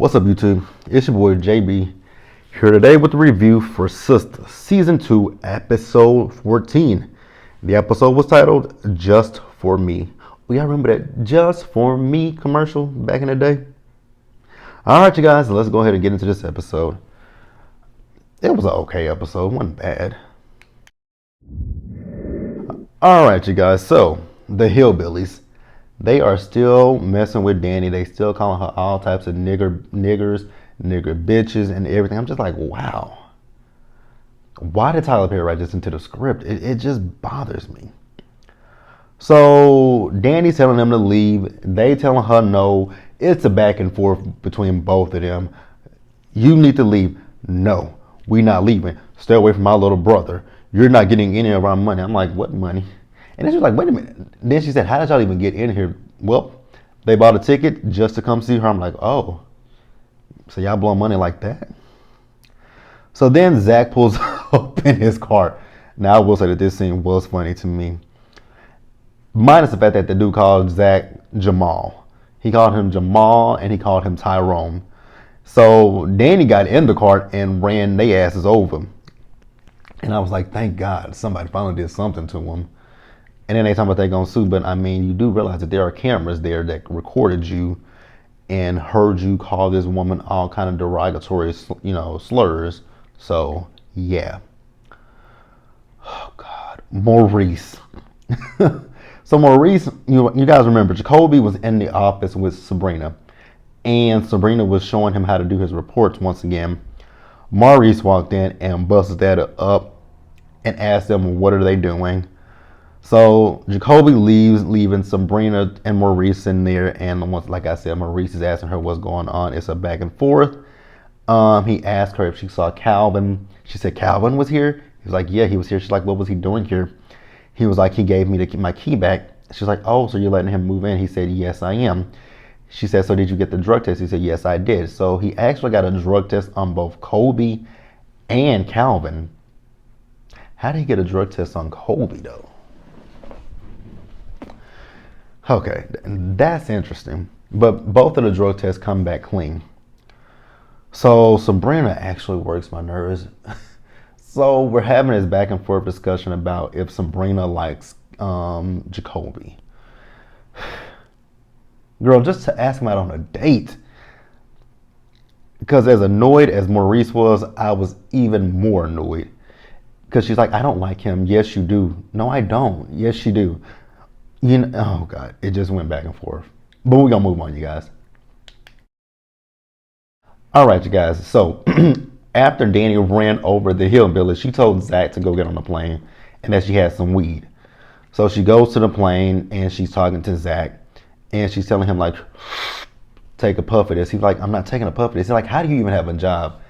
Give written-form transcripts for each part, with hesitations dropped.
What's up, YouTube? It's your boy JB here today with the review for Sistas Season 2, Episode 14. The episode was titled Just For Me. Oh, y'all remember that Just For Me commercial back in the day? Alright, you guys, let's go ahead and get into this episode. It was an okay episode, wasn't bad. Alright, you guys, so the hillbillies. They are still messing with Danny. They still calling her all types of niggers, nigger bitches, and everything. I'm just like, wow. Why did Tyler Perry write this into the script? It just bothers me. So Danny's telling them to leave. They telling her no. It's a back and forth between both of them. You need to leave. No, we not leaving. Stay away from my little brother. You're not getting any of our money. I'm like, what money? And then she's like, wait a minute. Then she said, how did y'all even get in here? Well, they bought a ticket just to come see her. I'm like, oh, so y'all blow money like that? So then Zach pulls up in his car. Now, I will say that this scene was funny to me. Minus the fact that the dude called Zach Jamal. He called him Jamal and he called him Tyrone. So Danny got in the car and ran their asses over. And I was like, thank God somebody finally did something to him. And then they talking about they gonna sue, but I mean, you do realize that there are cameras there that recorded you and heard you call this woman all kind of derogatory, slurs. So yeah. Oh God, Maurice. So Maurice, you guys remember, Jacoby was in the office with Sabrina, and Sabrina was showing him how to do his reports once again. Maurice walked in and busted that up and asked them, what are they doing? So Jacoby leaves, leaving Sabrina and Maurice in there. And once, like I said, Maurice is asking her what's going on. It's a back and forth. He asked her if she saw Calvin. She said Calvin was here. He was like, yeah, he was here. She's like, what was he doing here? He was like, he gave me my key back. She's like, oh, so you're letting him move in? He said, yes, I am. She said, so did you get the drug test? He said, yes, I did. So he actually got a drug test on both Colby and Calvin. How did he get a drug test on Colby, though? Okay, that's interesting. But both of the drug tests come back clean. So Sabrina actually works my nerves. So we're having this back and forth discussion about if Sabrina likes Jacoby. Girl, just to ask him out on a date. Because as annoyed as Maurice was, I was even more annoyed. Because she's like, I don't like him. Yes, you do. No, I don't. Yes, you do. Oh God, it just went back and forth. But we're gonna move on, you guys. All right, you guys. So after Danny ran over the hillbilly, she told Zach to go get on the plane and that she had some weed. So she goes to the plane and she's talking to Zach and she's telling him, like, take a puff of this. He's like, I'm not taking a puff of this. He's like, how do you even have a job?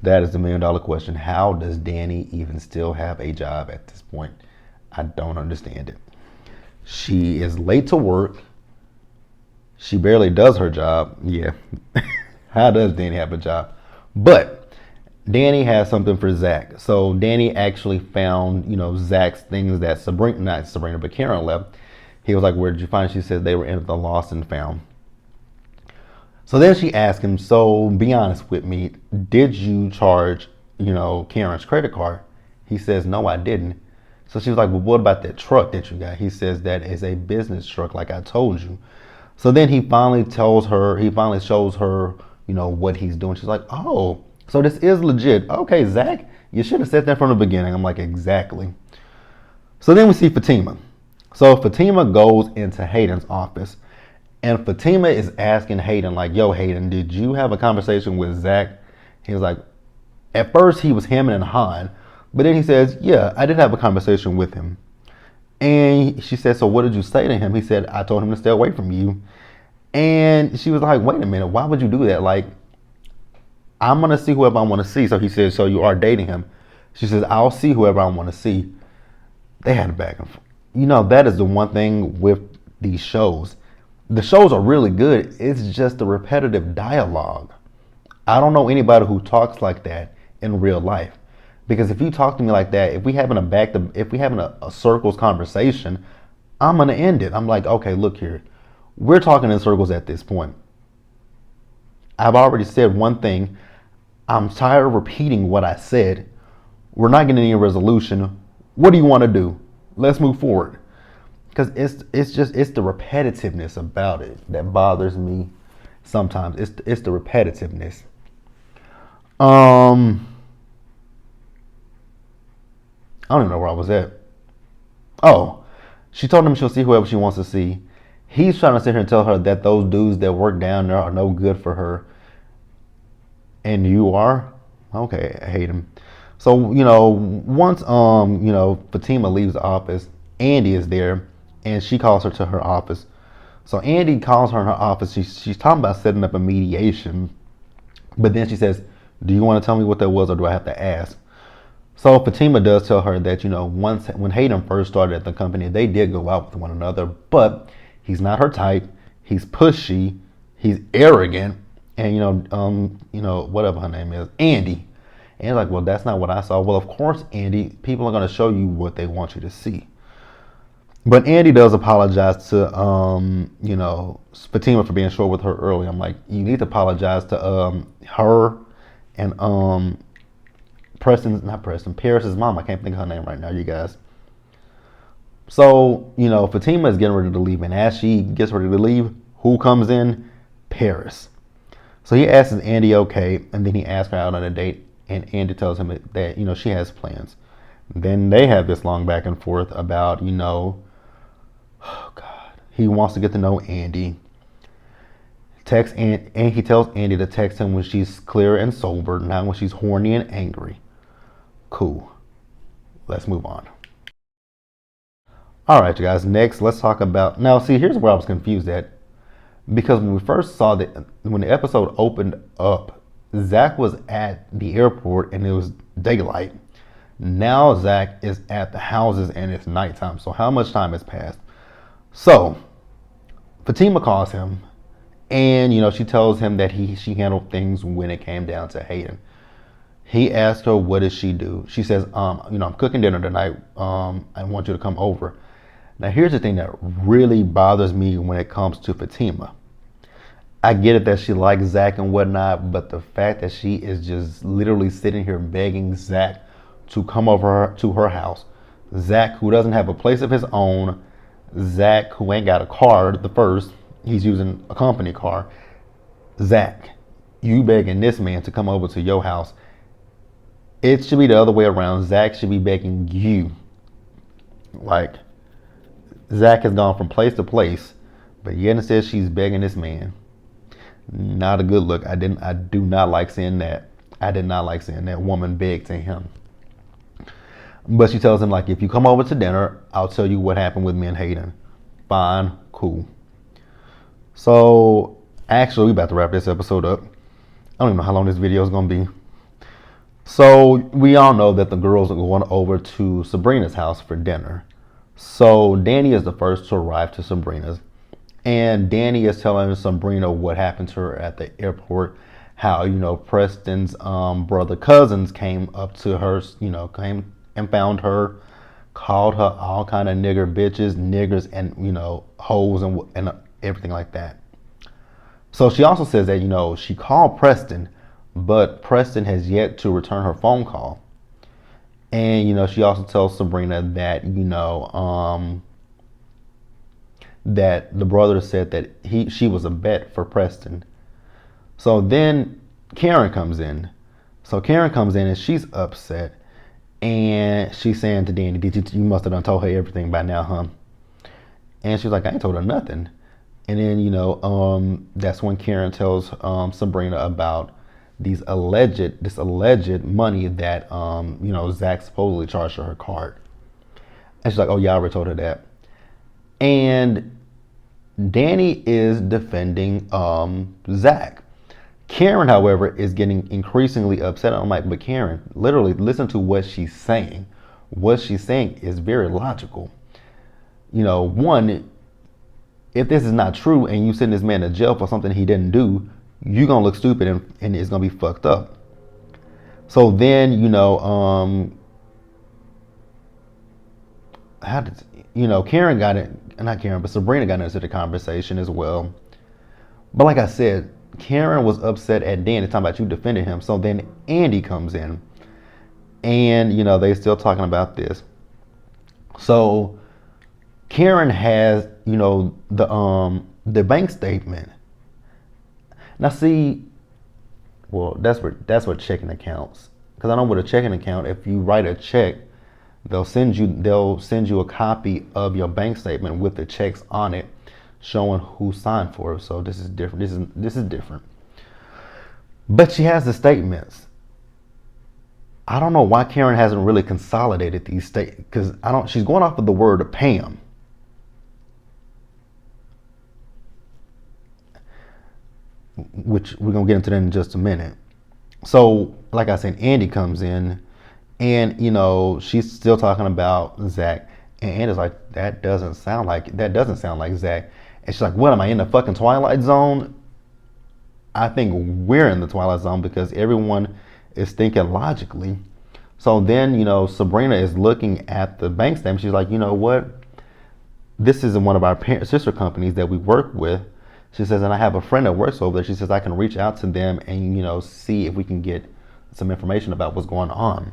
That is the $1 million question. How does Danny even still have a job at this point? I don't understand it. She is late to work. She barely does her job. Yeah. How does Danny have a job? But Danny has something for Zach. So Danny actually found, Zach's things that not Sabrina, but Karen left. He was like, where did you find it? She said they were in the lost and found. So then she asked him, so be honest with me, did you charge, Karen's credit card? He says, no, I didn't. So she was like, well, what about that truck that you got? He says that is a business truck, like I told you. So then he finally shows her, what he's doing. She's like, oh, so this is legit. Okay, Zach, you should have said that from the beginning. I'm like, exactly. So then we see Fatima. So Fatima goes into Hayden's office. And Fatima is asking Hayden, like, yo, Hayden, did you have a conversation with Zach? He was like, at first he was hemming and hawing. But then he says, yeah, I did have a conversation with him. And she said, so what did you say to him? He said, I told him to stay away from you. And she was like, wait a minute, why would you do that? Like, I'm going to see whoever I want to see. So he said, so you are dating him? She says, I'll see whoever I want to see. They had a back and forth. That is the one thing with these shows. The shows are really good. It's just the repetitive dialogue. I don't know anybody who talks like that in real life. Because if you talk to me like that, if we having a circles conversation, I'm gonna end it. I'm like, okay, look here, we're talking in circles at this point. I've already said one thing. I'm tired of repeating what I said. We're not getting any resolution. What do you want to do? Let's move forward. Because it's the repetitiveness about it that bothers me sometimes. It's the repetitiveness. I don't even know where I was at. Oh, she told him she'll see whoever she wants to see. He's trying to sit here and tell her that those dudes that work down there are no good for her. And you are? Okay, I hate him. So, once Fatima leaves the office, Andy is there and she calls her to her office. So Andy calls her in her office. She's talking about setting up a mediation. But then she says, do you want to tell me what that was or do I have to ask? So Fatima does tell her that, once when Hayden first started at the company, they did go out with one another, but he's not her type. He's pushy. He's arrogant. And, whatever her name is, Andy. And he's like, well, that's not what I saw. Well, of course, Andy, people are going to show you what they want you to see. But Andy does apologize to, Fatima for being short with her early. I'm like, you need to apologize to her and Paris's mom. I can't think of her name right now, you guys. So, Fatima is getting ready to leave. And as she gets ready to leave, who comes in? Paris. So he asks, is Andy okay? And then he asks her out on a date. And Andy tells him that, she has plans. Then they have this long back and forth about, oh God, he wants to get to know Andy. And he tells Andy to text him when she's clear and sober, not when she's horny and angry. Cool. Let's move on. All right, you guys. Next, let's talk about. Now, see, here's where I was confused at. Because when we first saw when the episode opened up, Zach was at the airport and it was daylight. Now Zach is at the houses and it's nighttime. So how much time has passed? So Fatima calls him and, she tells him that she handled things when it came down to Hayden. He asked her, what does she do? She says, I'm cooking dinner tonight. I want you to come over. Now, here's the thing that really bothers me when it comes to Fatima. I get it that she likes Zach and whatnot, but the fact that she is just literally sitting here begging Zach to come over to her house. Zach, who doesn't have a place of his own. Zach, who ain't got a car, he's using a company car. Zach, you begging this man to come over to your house. It should be the other way around. Zach should be begging you. Like, Zach has gone from place to place, but yet instead she's begging this man. Not a good look. I do not like seeing that. I did not like seeing that woman beg to him. But she tells him, like, if you come over to dinner, I'll tell you what happened with me and Hayden. Fine, cool. So, actually, we're about to wrap this episode up. I don't even know how long this video is going to be. So, we all know that the girls are going over to Sabrina's house for dinner. So, Danny is the first to arrive to Sabrina's. And Danny is telling Sabrina what happened to her at the airport. How, Preston's brother cousins came up to her, came and found her, called her all kind of niggers, and, hoes and everything like that. So she also says that, she called Preston, but Preston has yet to return her phone call. And, she also tells Sabrina that, that the brother said that she was a bet for Preston. So then Karen comes in. So Karen comes in and she's upset. And she's saying to Danny, you must have done told her everything by now, huh? And she's like, I ain't told her nothing. And then, that's when Karen tells Sabrina about this alleged money that, Zach supposedly charged her card. And she's like, oh, yeah, I already told her that. And Danny is defending Zach. Karen, however, is getting increasingly upset. I'm like, but Karen, literally listen to what she's saying. What she's saying is very logical. One, if this is not true and you send this man to jail for something he didn't do, you're going to look stupid and it's going to be fucked up. So then, Karen got it, not Karen, but Sabrina got into the conversation as well. But like I said, Karen was upset at Danny, talking about you defended him. So then Andy comes in, and they still talking about this. So Karen has the bank statement. Now see, well that's what checking accounts. Because I know with a checking account, if you write a check, they'll send you a copy of your bank statement with the checks on it, showing who signed for it. So this is different. This is different. But she has the statements. I don't know why Karen hasn't really consolidated these statements, because she's going off of the word of Pam. Which we're gonna get into that in just a minute. So, like I said, Andy comes in, and she's still talking about Zach, and Andy's like, that doesn't sound like Zach. And she's like, what, am I in the fucking Twilight Zone? I think we're in the Twilight Zone because everyone is thinking logically. So then, Sabrina is looking at the bank statement. She's like, you know what? This is one of our sister companies that we work with. She says, and I have a friend that works over there. She says, I can reach out to them and, see if we can get some information about what's going on.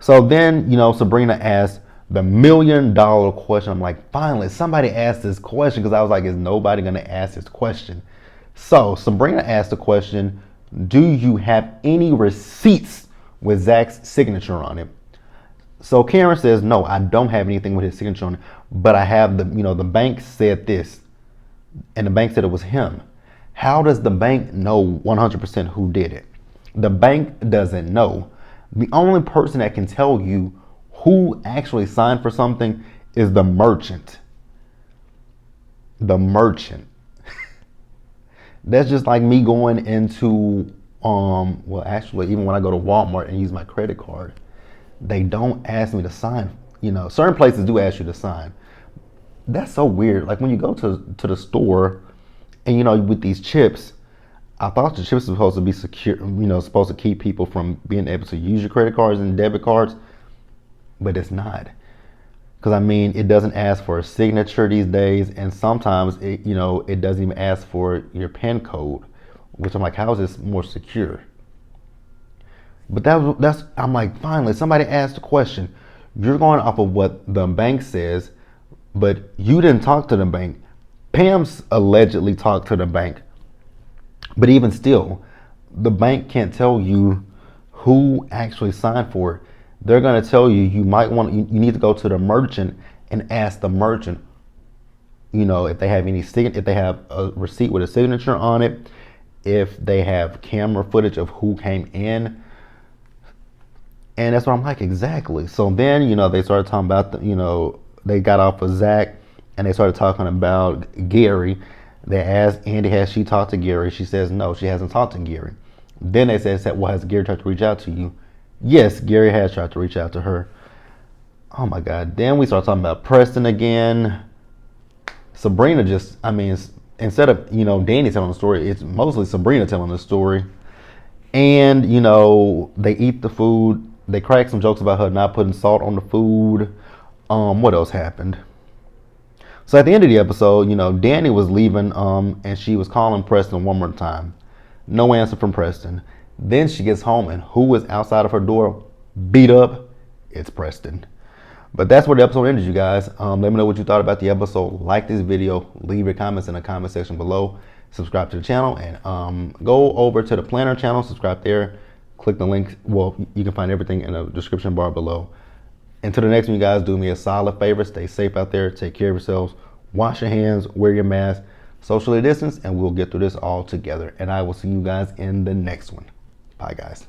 So then, Sabrina asks the $1 million question. I'm like, finally, somebody asked this question, because I was like, is nobody going to ask this question? So Sabrina asked the question, do you have any receipts with Zach's signature on it? So Karen says, no, I don't have anything with his signature on it, but I have the bank said this, and the bank said it was him. How does the bank know 100% who did it? The bank doesn't know. The only person that can tell you who actually signed for something is the merchant. The merchant. That's just like me going into, actually, even when I go to Walmart and use my credit card, they don't ask me to sign. Certain places do ask you to sign. That's so weird. Like when you go to the store and, with these chips, I thought the chips were supposed to be secure, supposed to keep people from being able to use your credit cards and debit cards, but it's not. Because it doesn't ask for a signature these days, and sometimes it doesn't even ask for your PIN code, which I'm like, how is this more secure? But I'm like, finally, somebody asked a question. You're going off of what the bank says, but you didn't talk to the bank. Pam's allegedly talked to the bank, but even still, the bank can't tell you who actually signed for it. They're going to tell you you need to go to the merchant and ask the merchant, if they have if they have a receipt with a signature on it, if they have camera footage of who came in. And that's what I'm like, exactly. So then, they started talking about, they got off of Zach and they started talking about Gary. They asked Andy, has she talked to Gary? She says, no, she hasn't talked to Gary. Then they said, well, has Gary tried to reach out to you? Yes, Gary has tried to reach out to her. Oh my God. Then we start talking about Preston again. Sabrina instead of, Danny telling the story, it's mostly Sabrina telling the story. And, they eat the food. They crack some jokes about her not putting salt on the food. What else happened? So at the end of the episode, Danny was leaving, and she was calling Preston one more time. No answer from Preston. Then she gets home, and who is outside of her door, beat up? It's Preston. But that's where the episode ended, you guys. Let me know what you thought about the episode. Like this video, leave your comments in the comment section below. Subscribe to the channel, and go over to the Planner channel. Subscribe there. Click the link. Well, you can find everything in the description bar below. Until the next one, you guys, do me a solid favor. Stay safe out there. Take care of yourselves. Wash your hands. Wear your mask. Socially distance, and we'll get through this all together. And I will see you guys in the next one. Bye, guys.